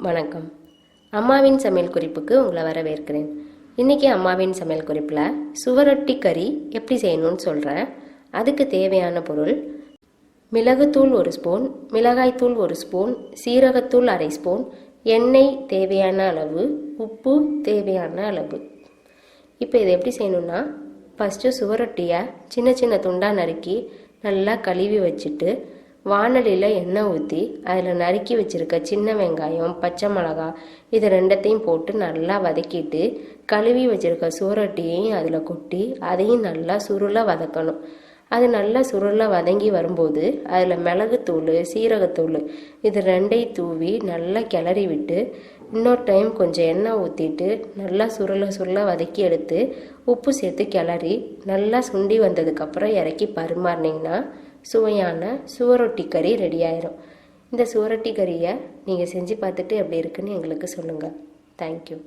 வணக்கம். அம்மாவின் சமையல் குறிப்புக்கு உங்களை வரவேற்கிறேன். இன்றைக்கி அம்மாவின் சமையல் குறிப்பில் சுவரொட்டி கறி எப்படி செய்யணும்னு சொல்கிறேன். அதுக்கு தேவையான பொருள்: மிளகுத்தூள் 1 ஸ்பூன், மிளகாய்த்தூள் 1 ஸ்பூன், சீரகத்தூள் அரை ஸ்பூன், எண்ணெய் தேவையான அளவு, உப்பு தேவையான அளவு. இப்போ இதை எப்படி செய்யணுன்னா, ஃபஸ்ட்டு சுவரொட்டியை சின்ன சின்ன துண்டாக நறுக்கி நல்லா கழுவி வச்சுட்டு வானலியில் எண்ணெய் ஊற்றி அதில் நறுக்கி வச்சுருக்க சின்ன வெங்காயம், பச்சை மிளகாய் இது ரெண்டத்தையும் போட்டு நல்லா வதக்கிட்டு கழுவி வச்சுருக்க சுவரொட்டியையும் அதில் கொட்டி அதையும் நல்லா சுருளை வதக்கணும். அது நல்லா சுருளை வதங்கி வரும்போது அதில் மிளகுத்தூள், சீரகத்தூள் இது ரெண்டையும் தூவி நல்லா கிளறி விட்டு இன்னொரு டைம் கொஞ்சம் எண்ணெய் ஊற்றிட்டு நல்லா சுருளை வதக்கி எடுத்து உப்பு சேர்த்து கிளறி நல்லா சுண்டி வந்ததுக்கப்புறம் இறக்கி பரிமாறினீங்கன்னா சுவையான சுவரொட்டி கறி ரெடி ஆயிரும். இந்த சுவரொட்டி கறியை நீங்கள் செஞ்சு பார்த்துட்டு எப்படி இருக்குன்னு எங்களுக்கு சொல்லுங்கள். தேங்க்யூ.